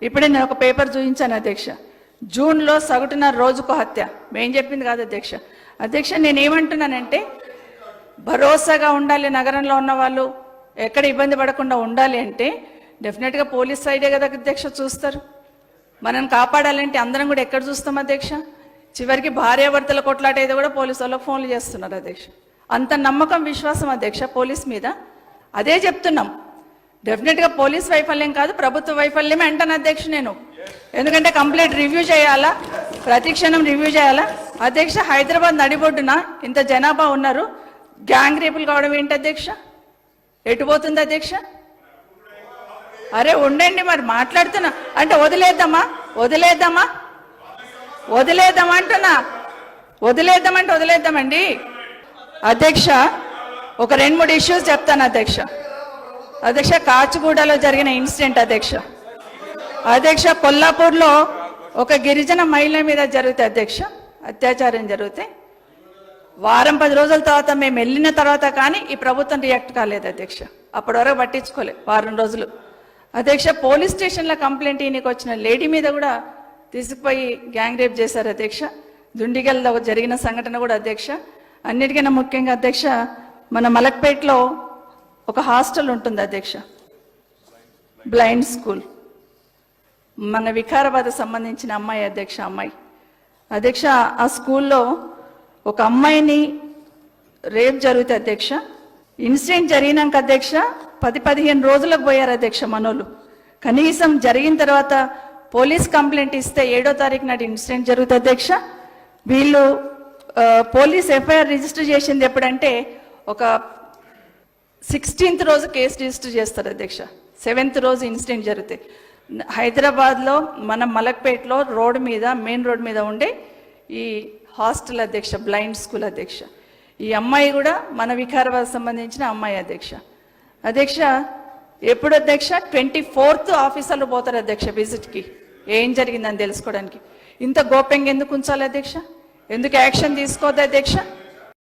ఇప్పుడే నేను ఒక పేపర్ చూపించాను అధ్యక్ష. జూన్లో సగటున రోజుకు హత్య. మేం చెప్పింది కాదు అధ్యక్ష. అధ్యక్ష నేనేమంటున్నానంటే భరోసాగా ఉండాలి, నగరంలో ఉన్న వాళ్ళు ఎక్కడ ఇబ్బంది పడకుండా ఉండాలి అంటే డెఫినెట్గా పోలీస్ సైడే కదా అధ్యక్ష చూస్తారు. మనం కాపాడాలంటే అందరం కూడా ఎక్కడ చూస్తాం అధ్యక్ష? చివరికి భార్యాభర్తల కొట్లాట ఏదో కూడా పోలీసు వాళ్ళకి ఫోన్లు చేస్తున్నారు అధ్యక్ష. అంత నమ్మకం విశ్వాసం అధ్యక్ష పోలీస్ మీద. అదే చెప్తున్నాం, డెఫినెట్గా పోలీస్ వైఫల్యం కాదు ప్రభుత్వ వైఫల్యమే అంటాను అధ్యక్ష నేను. ఎందుకంటే కంప్లీట్ రివ్యూ చేయాలా, ప్రతి క్షణం రివ్యూ చేయాలా అధ్యక్ష. హైదరాబాద్ నడిబొడ్డున ఇంత జనాభా ఉన్నారు, గ్యాంగ్ రేపులు కావడం ఏంటి అధ్యక్ష? ఎటుపోతుంది అధ్యక్ష? అరే ఉండండి, మరి మాట్లాడుతున్నా అంటే వదిలేద్దామా అంటున్నా. వదిలేద్దామంటే వదిలేద్దామండి అధ్యక్ష. ఒక 2-3 ఇష్యూస్ చెప్తాను అధ్యక్ష. కాచిగూడలో జరిగిన ఇన్సిడెంట్ అధ్యక్ష, కొల్లాపూర్లో ఒక గిరిజన మహిళ మీద జరిగితే అధ్యక్ష అత్యాచారం జరిగితే వారం 10 రోజుల తర్వాత మేము వెళ్ళిన తర్వాత కానీ ఈ ప్రభుత్వం రియాక్ట్ కాలేదు అధ్యక్ష. అప్పటి వరకు పట్టించుకోలేదు, వారం రోజులు అధ్యక్ష. పోలీస్ స్టేషన్లో కంప్లైంట్ ఈయనకి వచ్చిన లేడీ మీద కూడా తీసుకుపోయి గ్యాంగ్ రేప్ చేశారు అధ్యక్ష. దుండిగల్లో జరిగిన సంఘటన కూడా అధ్యక్ష. అన్నిటికన్నా ముఖ్యంగా అధ్యక్ష, మన మలక్పేటలో ఒక హాస్టల్ ఉంటుంది అధ్యక్ష, బ్లైండ్ స్కూల్. మన వికారాబాద్ సంబంధించిన అమ్మాయి అధ్యక్ష. ఆ స్కూల్లో ఒక అమ్మాయిని రేప్ జరిగితే అధ్యక్ష, ఇన్సిడెంట్ జరిగినాక అధ్యక్ష 10-15 రోజులకు పోయారు అధ్యక్ష మనోళ్ళు. కనీసం జరిగిన తర్వాత పోలీస్ కంప్లైంట్ ఇస్తే 7వ తారీఖు నాటి ఇన్సిడెంట్ జరుగుతుంది అధ్యక్ష. వీళ్ళు పోలీస్ ఎఫ్ఐఆర్ రిజిస్టర్ చేసింది ఎప్పుడంటే ఒక 16th రోజు కేసు రిజిస్టర్ చేస్తారు అధ్యక్ష. 7th రోజు ఇన్సిడెంట్ జరిగితే హైదరాబాద్లో మన మలక్పేటలో మెయిన్ రోడ్ మీద ఉండే ఈ హాస్టల్ అధ్యక్ష, బ్లైండ్ స్కూల్ అధ్యక్ష. ఈ అమ్మాయి కూడా మన వికారాబాద్ సంబంధించిన అమ్మాయి అధ్యక్ష. ఎప్పుడు అధ్యక్ష 24th ఆఫీసర్లు పోతారు అధ్యక్ష విజిట్కి, ఏం జరిగిందని తెలుసుకోవడానికి. ఇంత గోప్యంగా ఎందుకు ఉంచాలి అధ్యక్ష? ఎందుకు యాక్షన్ తీసుకోవద్దు అధ్యక్ష?